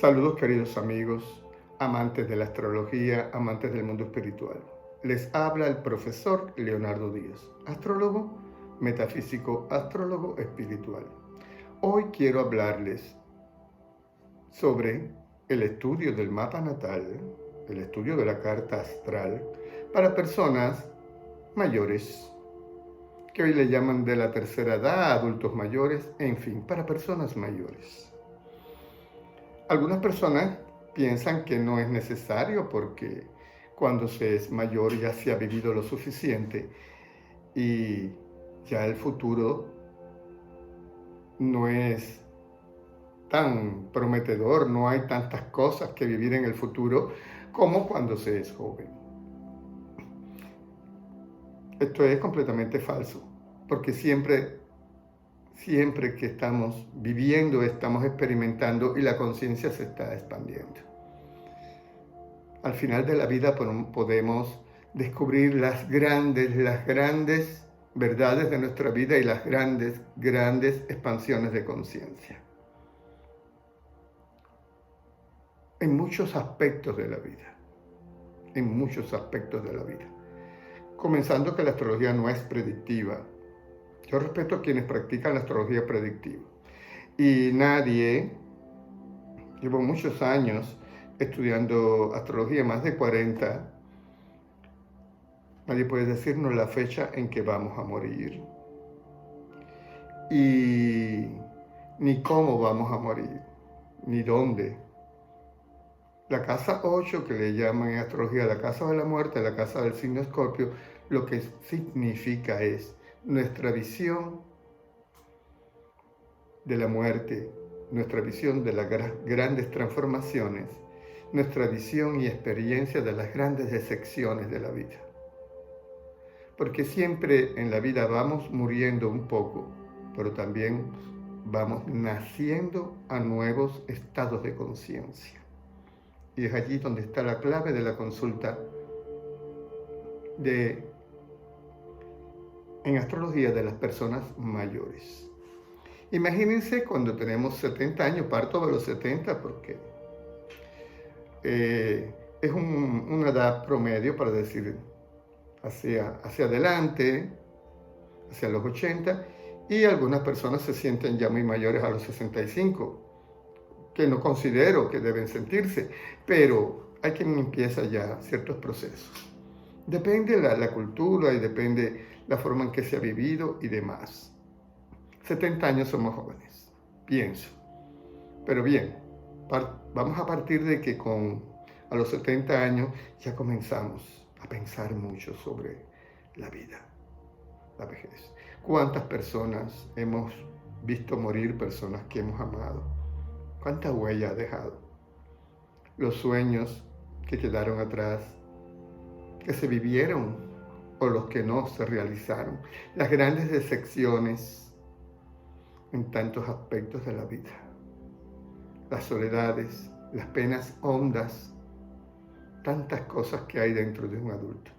Saludos queridos amigos, amantes de la astrología, amantes del mundo espiritual. Les habla el profesor Leonardo Díaz, astrólogo, metafísico, astrólogo espiritual. Hoy quiero hablarles sobre el estudio del mapa natal, el estudio de la carta astral para personas mayores, que hoy le llaman de la tercera edad, adultos mayores, en fin, para personas mayores. Algunas personas piensan que no es necesario porque cuando se es mayor ya se ha vivido lo suficiente y ya el futuro no es tan prometedor, no hay tantas cosas que vivir en el futuro como cuando se es joven. Esto es completamente falso, porque siempre que estamos viviendo, estamos experimentando y la conciencia se está expandiendo. Al final de la vida podemos descubrir las grandes verdades de nuestra vida y las grandes expansiones de conciencia. En muchos aspectos de la vida. En muchos aspectos de la vida. Comenzando que la astrología no es predictiva. Yo respeto a quienes practican la astrología predictiva. Y llevo muchos años estudiando astrología, más de 40, nadie puede decirnos la fecha en que vamos a morir. Y ni cómo vamos a morir, ni dónde. La casa 8, que le llaman en astrología la casa de la muerte, la casa del signo Escorpio, lo que significa es nuestra visión de la muerte, nuestra visión de las grandes transformaciones, nuestra visión y experiencia de las grandes decepciones de la vida. Porque siempre en la vida vamos muriendo un poco, pero también vamos naciendo a nuevos estados de conciencia. Y es allí donde está la clave de la consulta en astrología de las personas mayores. Imagínense cuando tenemos 70 años, parto de los 70 porque es una edad promedio para decir hacia adelante, hacia los 80, y algunas personas se sienten ya muy mayores a los 65, que no considero que deben sentirse, pero hay quien empieza ya ciertos procesos. Depende la cultura y depende la forma en que se ha vivido y demás. 70 años somos jóvenes, pienso. Pero bien, vamos a partir de que a los 70 años ya comenzamos a pensar mucho sobre la vida, la vejez. ¿Cuántas personas hemos visto morir, personas que hemos amado? ¿Cuánta huella ha dejado? Los sueños que quedaron atrás, que se vivieron o los que no se realizaron. Las grandes decepciones en tantos aspectos de la vida. Las soledades, las penas hondas, tantas cosas que hay dentro de un adulto.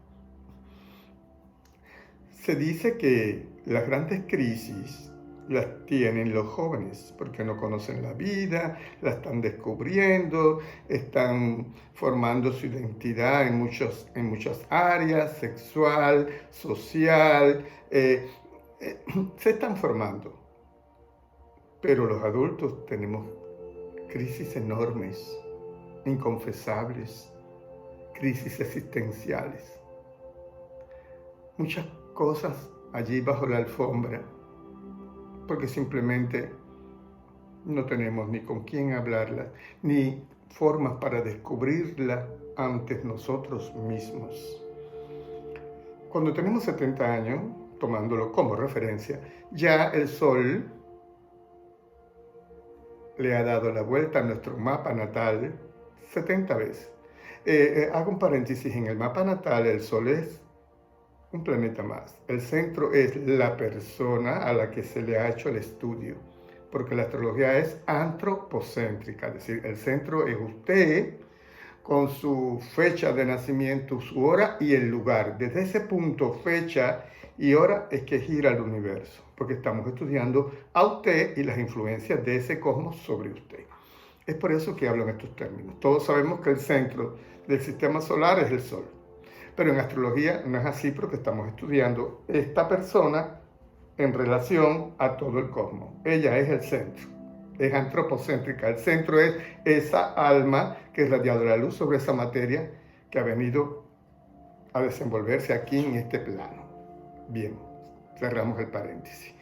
Se dice que las grandes crisis las tienen los jóvenes porque no conocen la vida, la están descubriendo, están formando su identidad en muchas áreas, sexual, social, se están formando. Pero los adultos tenemos crisis enormes, inconfesables, crisis existenciales. Muchas cosas allí bajo la alfombra, porque simplemente no tenemos ni con quién hablarlas, ni formas para descubrirla ante nosotros mismos. Cuando tenemos 70 años, tomándolo como referencia, ya el Sol le ha dado la vuelta a nuestro mapa natal 70 veces. Hago un paréntesis, en el mapa natal el Sol es un planeta más. El centro es la persona a la que se le ha hecho el estudio, porque la astrología es antropocéntrica, es decir, el centro es usted con su fecha de nacimiento, su hora y el lugar. Desde ese punto, fecha y hora es que gira el universo, porque estamos estudiando a usted y las influencias de ese cosmos sobre usted. Es por eso que hablo en estos términos. Todos sabemos que el centro del sistema solar es el Sol. Pero en astrología no es así porque estamos estudiando esta persona en relación a todo el cosmos. Ella es el centro, es antropocéntrica. El centro es esa alma que es radiado la luz sobre esa materia que ha venido a desenvolverse aquí en este plano. Bien, cerramos el paréntesis.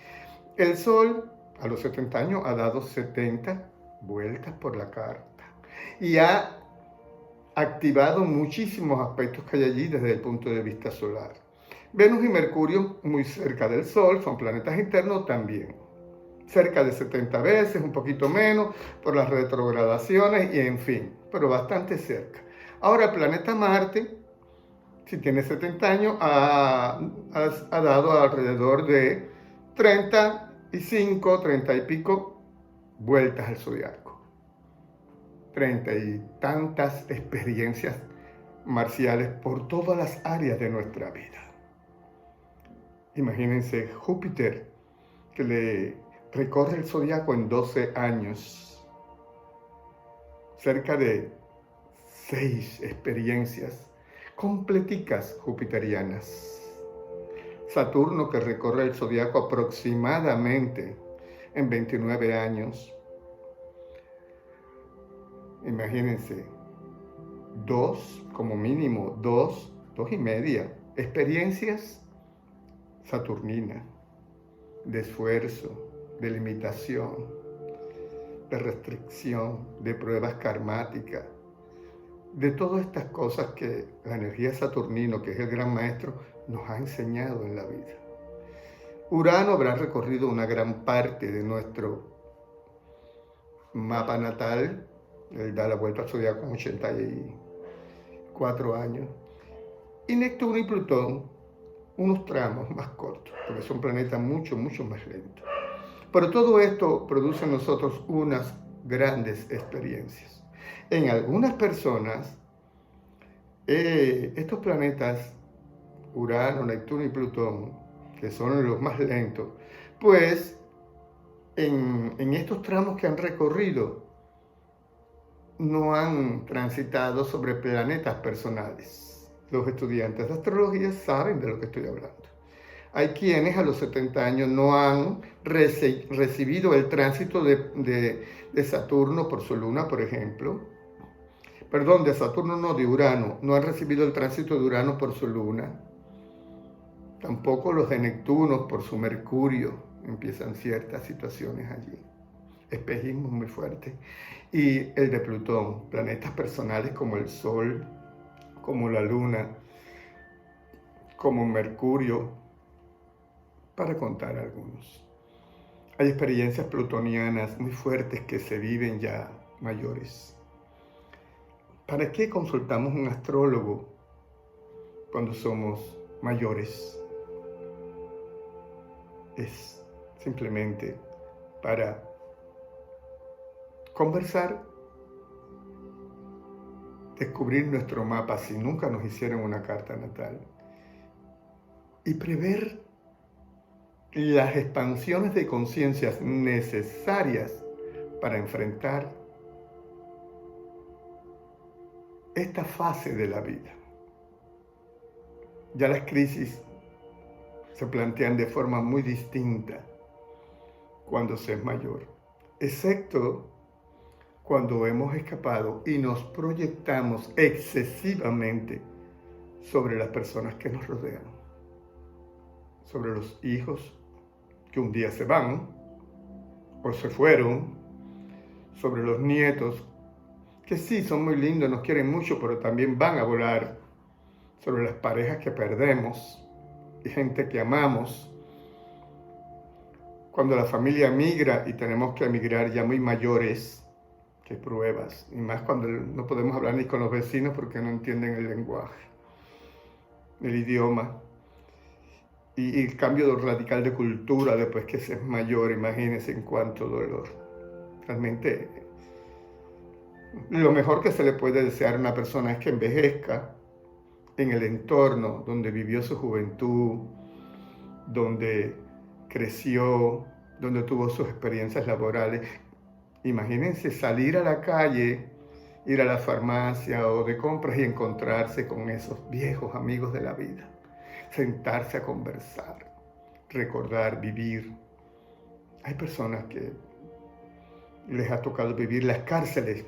El Sol a los 70 años ha dado 70 vueltas por la carta y ha activado muchísimos aspectos que hay allí desde el punto de vista solar. Venus y Mercurio, muy cerca del Sol, son planetas internos también. Cerca de 70 veces, un poquito menos, por las retrogradaciones y en fin, pero bastante cerca. Ahora el planeta Marte, si tiene 70 años, ha dado alrededor de 35, 30 y pico vueltas al zodiaco. 30 y tantas experiencias marciales por todas las áreas de nuestra vida. Imagínense Júpiter, que le recorre el zodiaco en 12 años. Cerca de 6 experiencias completicas jupiterianas. Saturno, que recorre el zodiaco aproximadamente en 29 años. Imagínense, 2, como mínimo, 2 y media experiencias saturninas de esfuerzo, de limitación, de restricción, de pruebas karmáticas, de todas estas cosas que la energía saturnino, que es el gran maestro, nos ha enseñado en la vida. Urano habrá recorrido una gran parte de nuestro mapa natal. Él da la vuelta al zodiaco con 84 años. Y Neptuno y Plutón, unos tramos más cortos, porque son planetas mucho más lentos. Pero todo esto produce en nosotros unas grandes experiencias. En algunas personas, estos planetas, Urano, Neptuno y Plutón, que son los más lentos, pues en estos tramos que han recorrido, no han transitado sobre planetas personales. Los estudiantes de astrología saben de lo que estoy hablando. Hay quienes a los 70 años no han recibido el tránsito de Saturno por su luna, por ejemplo. Perdón, de Saturno no, de Urano. No han recibido el tránsito de Urano por su luna. Tampoco los de Neptuno por su Mercurio. Empiezan ciertas situaciones allí. Espejismo muy fuerte. Y el de Plutón, planetas personales como el Sol, como la Luna, como Mercurio, para contar algunos. Hay experiencias plutonianas muy fuertes que se viven ya mayores. ¿Para qué consultamos un astrólogo cuando somos mayores? Es simplemente para conversar, descubrir nuestro mapa si nunca nos hicieron una carta natal y prever las expansiones de conciencias necesarias para enfrentar esta fase de la vida. Ya las crisis se plantean de forma muy distinta cuando se es mayor, excepto cuando hemos escapado y nos proyectamos excesivamente sobre las personas que nos rodean, sobre los hijos que un día se van o se fueron, sobre los nietos que sí son muy lindos, nos quieren mucho, pero también van a volar, sobre las parejas que perdemos y gente que amamos. Cuando la familia migra y tenemos que emigrar ya muy mayores, que pruebas, y más cuando no podemos hablar ni con los vecinos porque no entienden el lenguaje, el idioma, y el cambio radical de cultura después que se es mayor, imagínense en cuánto dolor. Realmente, lo mejor que se le puede desear a una persona es que envejezca en el entorno donde vivió su juventud, donde creció, donde tuvo sus experiencias laborales, Imagínense salir a la calle, ir a la farmacia o de compras y encontrarse con esos viejos amigos de la vida. Sentarse a conversar, recordar, vivir. Hay personas que les ha tocado vivir las cárceles,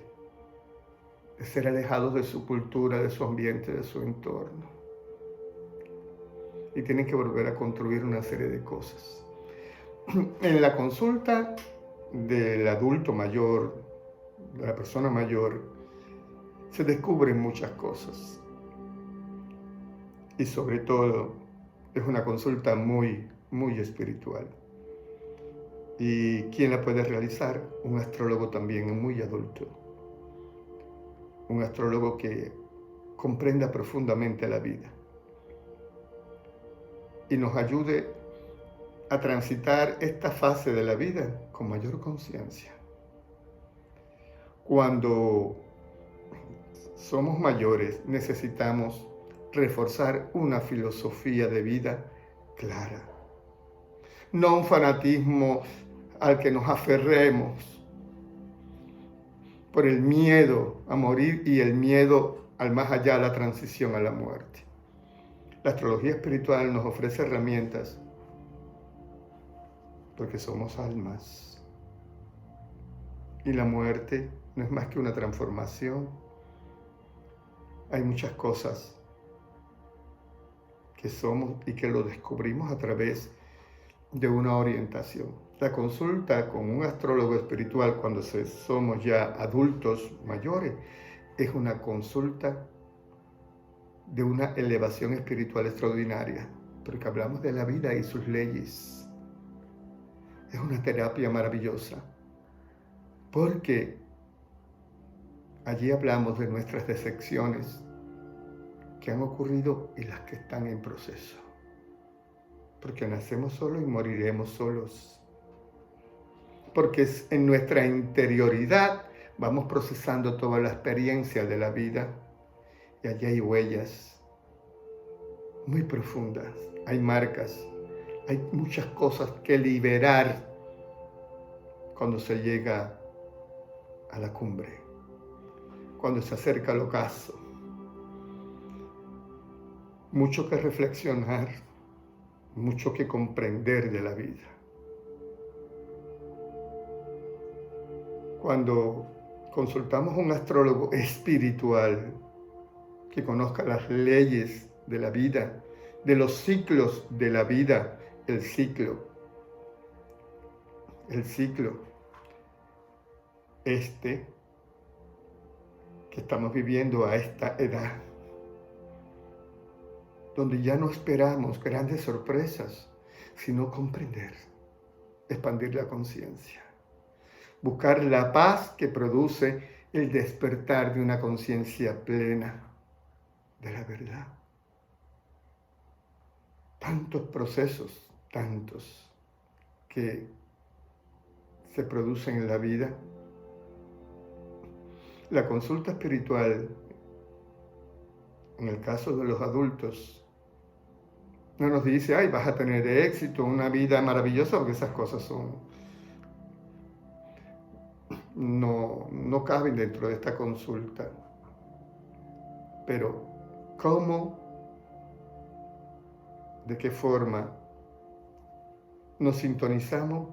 de ser alejados de su cultura, de su ambiente, de su entorno. Y tienen que volver a construir una serie de cosas. En la consulta del adulto mayor, de la persona mayor, se descubren muchas cosas. Y sobre todo, es una consulta muy, muy espiritual. ¿Y quién la puede realizar? Un astrólogo también muy adulto. Un astrólogo que comprenda profundamente la vida y nos ayude a transitar esta fase de la vida con mayor conciencia. Cuando somos mayores, necesitamos reforzar una filosofía de vida clara, no un fanatismo al que nos aferremos por el miedo a morir y el miedo al más allá, a la transición a la muerte. La astrología espiritual nos ofrece herramientas porque somos almas. Y la muerte no es más que una transformación. Hay muchas cosas que somos y que lo descubrimos a través de una orientación. La consulta con un astrólogo espiritual cuando somos ya adultos mayores es una consulta de una elevación espiritual extraordinaria, porque hablamos de la vida y sus leyes. Es una terapia maravillosa, porque allí hablamos de nuestras decepciones que han ocurrido y las que están en proceso, porque nacemos solos y moriremos solos, porque en nuestra interioridad vamos procesando toda la experiencia de la vida y allí hay huellas muy profundas, hay marcas, hay muchas cosas que liberar cuando se llega a la cumbre, cuando se acerca al ocaso. Mucho que reflexionar, mucho que comprender de la vida. Cuando consultamos a un astrólogo espiritual que conozca las leyes de la vida, de los ciclos de la vida, el ciclo que estamos viviendo a esta edad, donde ya no esperamos grandes sorpresas, sino comprender, expandir la conciencia, buscar la paz que produce el despertar de una conciencia plena de la verdad. Tantos procesos, tantos que se producen en la vida. La consulta espiritual, en el caso de los adultos, no nos dice, ay, vas a tener éxito, una vida maravillosa, porque esas cosas no caben dentro de esta consulta. Pero, ¿cómo? ¿De qué forma nos sintonizamos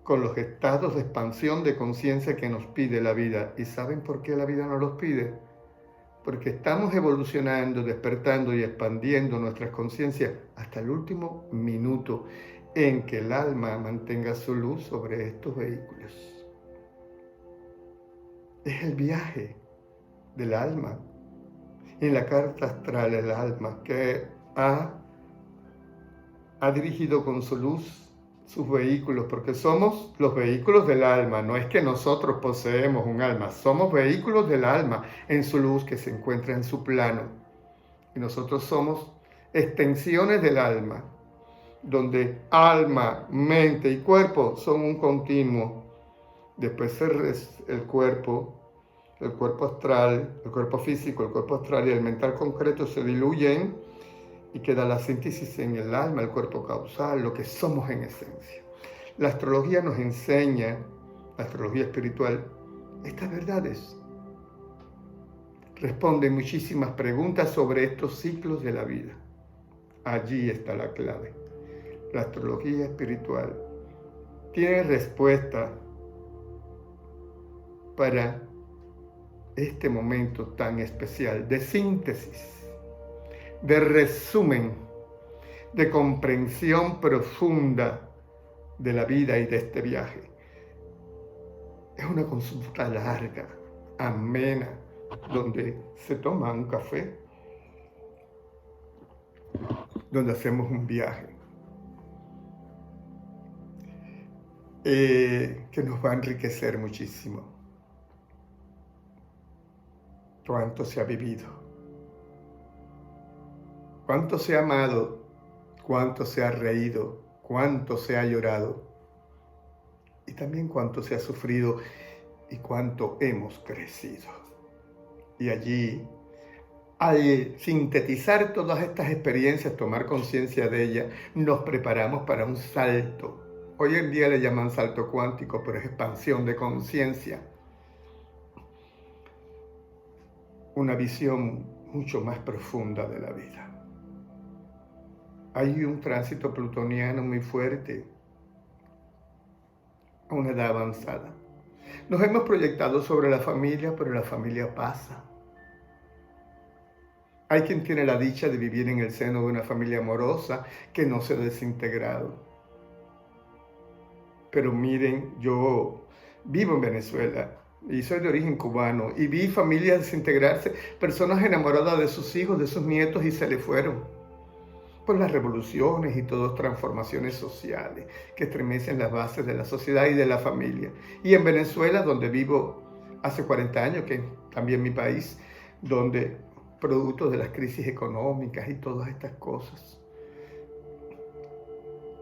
con los estados de expansión de conciencia que nos pide la vida? ¿Y saben por qué la vida nos los pide? Porque estamos evolucionando, despertando y expandiendo nuestras conciencias hasta el último minuto en que el alma mantenga su luz sobre estos vehículos. Es el viaje del alma. En la carta astral del alma que ha dirigido con su luz sus vehículos, porque somos los vehículos del alma, no es que nosotros poseemos un alma, somos vehículos del alma en su luz que se encuentra en su plano. Y nosotros somos extensiones del alma, donde alma, mente y cuerpo son un continuo. Después el cuerpo astral, el cuerpo físico, el cuerpo astral y el mental concreto se diluyen y queda la síntesis en el alma, el cuerpo causal, lo que somos en esencia. La astrología nos enseña la astrología espiritual, estas verdades responden muchísimas preguntas sobre estos ciclos de la vida. Allí está la clave. La astrología espiritual tiene respuesta para este momento tan especial de síntesis, de resumen, de comprensión profunda de la vida y de este viaje. Es una consulta larga, amena, donde se toma un café, donde hacemos un viaje que nos va a enriquecer muchísimo. Cuánto se ha vivido, cuánto se ha amado, cuánto se ha reído, cuánto se ha llorado y también cuánto se ha sufrido y cuánto hemos crecido. Y allí, al sintetizar todas estas experiencias, tomar conciencia de ellas, nos preparamos para un salto. Hoy en día le llaman salto cuántico, pero es expansión de conciencia. Una visión mucho más profunda de la vida. Hay un tránsito plutoniano muy fuerte a una edad avanzada. Nos hemos proyectado sobre la familia, pero la familia pasa. Hay quien tiene la dicha de vivir en el seno de una familia amorosa que no se ha desintegrado. Pero miren, yo vivo en Venezuela y soy de origen cubano y vi familias desintegrarse, personas enamoradas de sus hijos, de sus nietos y se le fueron por las revoluciones y todas transformaciones sociales que estremecen las bases de la sociedad y de la familia. Y en Venezuela, donde vivo hace 40 años, que es también mi país, donde producto de las crisis económicas y todas estas cosas,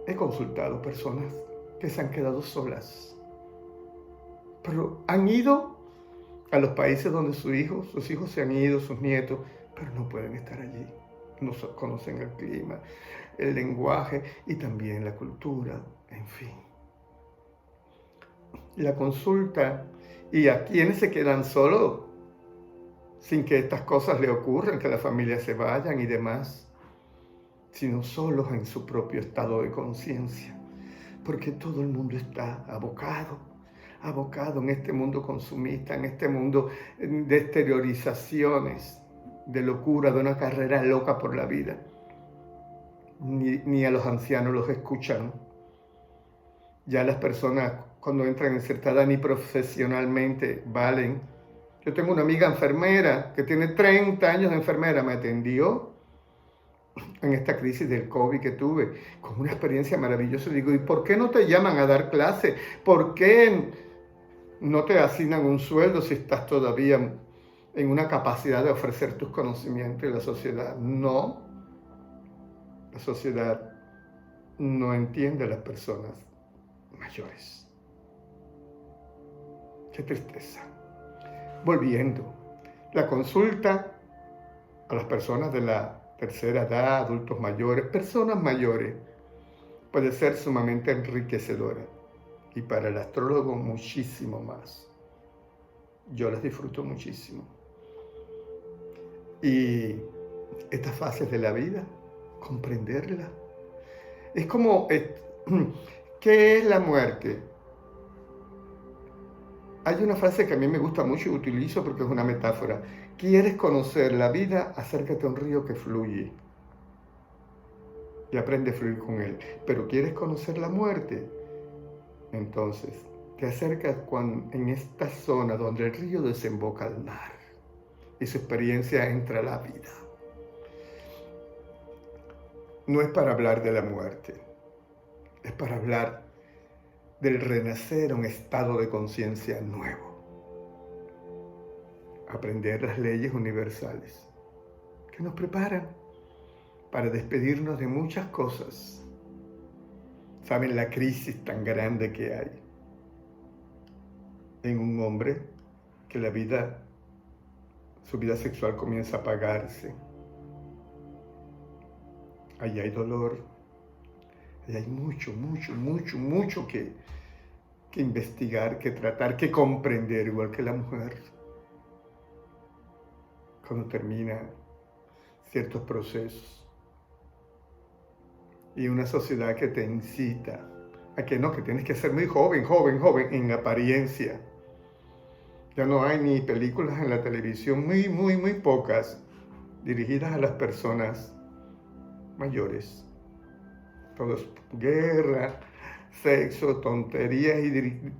he consultado personas que se han quedado solas, pero han ido a los países donde sus hijos se han ido, sus nietos, pero no pueden estar allí. No conocen el clima, el lenguaje y también la cultura, en fin. La consulta, y a quienes se quedan solos sin que estas cosas le ocurran, que la familia se vayan y demás, sino solos en su propio estado de conciencia, porque todo el mundo está abocado en este mundo consumista, en este mundo de exteriorizaciones, de locura, de una carrera loca por la vida. Ni a los ancianos los escuchan. Ya las personas cuando entran en cierta edad ni profesionalmente valen. Yo tengo una amiga enfermera que tiene 30 años de enfermera, me atendió en esta crisis del COVID que tuve, con una experiencia maravillosa. Digo, ¿y por qué no te llaman a dar clase? ¿Por qué no te asignan un sueldo si estás todavía en una capacidad de ofrecer tus conocimientos y la sociedad? No, la sociedad no entiende a las personas mayores. Qué tristeza. Volviendo, la consulta a las personas de la tercera edad, adultos mayores, personas mayores, puede ser sumamente enriquecedora y para el astrólogo muchísimo más. Yo las disfruto muchísimo. Y estas fases de la vida, comprenderla. Es como, ¿qué es la muerte? Hay una frase que a mí me gusta mucho y utilizo porque es una metáfora. ¿Quieres conocer la vida? Acércate a un río que fluye y aprende a fluir con él. Pero ¿quieres conocer la muerte? Entonces, te acercas en esta zona donde el río desemboca al mar y su experiencia entra a la vida. No es para hablar de la muerte, es para hablar del renacer a un estado de conciencia nuevo. Aprender las leyes universales que nos preparan para despedirnos de muchas cosas. ¿Saben la crisis tan grande que hay en un hombre que su vida sexual comienza a apagarse? Allí hay dolor, allí hay mucho que que investigar, que tratar, que comprender, igual que la mujer, cuando termina ciertos procesos. Y una sociedad que te incita a que no, que tienes que ser muy joven, joven, joven, en apariencia. Ya no hay ni películas en la televisión, muy pocas, dirigidas a las personas mayores. Todo es guerra, sexo, tonterías y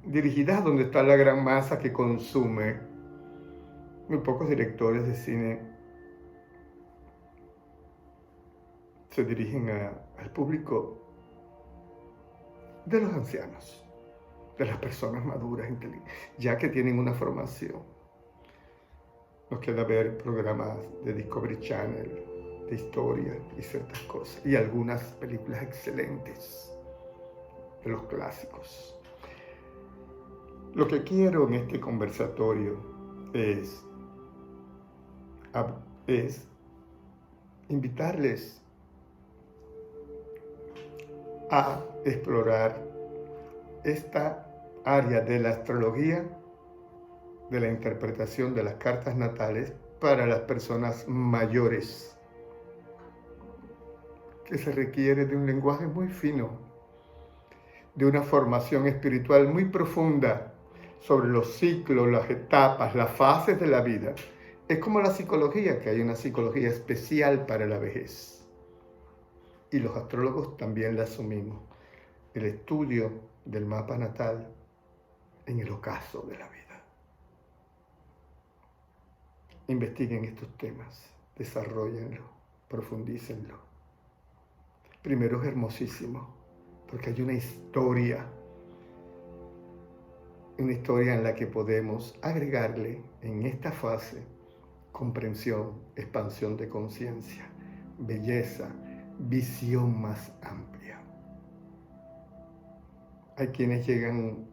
dirigidas donde está la gran masa que consume. Muy pocos directores de cine se dirigen al público de los ancianos, de las personas maduras, ya que tienen una formación. Nos queda ver programas de Discovery Channel, de historia y ciertas cosas, y algunas películas excelentes de los clásicos. Lo que quiero en este conversatorio es invitarles a explorar esta área de la astrología, de la interpretación de las cartas natales para las personas mayores, que se requiere de un lenguaje muy fino, de una formación espiritual muy profunda sobre los ciclos, las etapas, las fases de la vida. Es como la psicología, que hay una psicología especial para la vejez. Y los astrólogos también la asumimos. El estudio del mapa natal en el ocaso de la vida. Investiguen estos temas, desarróllenlo, profundícenlo. Primero es hermosísimo, porque hay una historia en la que podemos agregarle en esta fase comprensión, expansión de conciencia, belleza, visión más amplia. Hay quienes llegan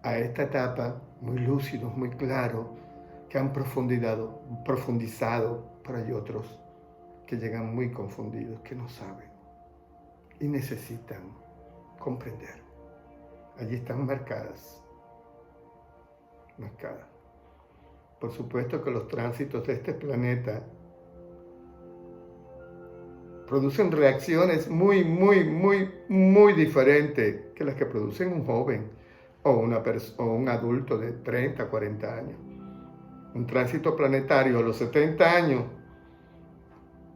a esta etapa muy lúcidos, muy claros, que han profundizado, pero hay otros que llegan muy confundidos, que no saben y necesitan comprender. Allí están marcadas. Por supuesto que los tránsitos de este planeta producen reacciones muy diferentes que las que producen un joven o un adulto de 30, 40 años. Un tránsito planetario a los 70 años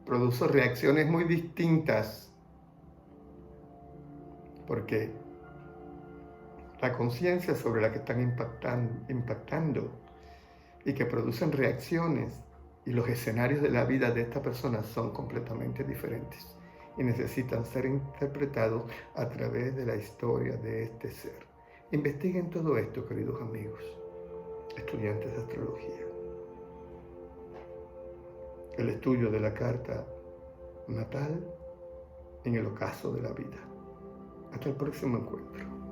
produce reacciones muy distintas, porque la conciencia sobre la que están impactando y que producen reacciones y los escenarios de la vida de esta persona son completamente diferentes y necesitan ser interpretados a través de la historia de este ser. Investiguen todo esto, queridos amigos, estudiantes de astrología. El estudio de la carta natal en el ocaso de la vida. Hasta el próximo encuentro.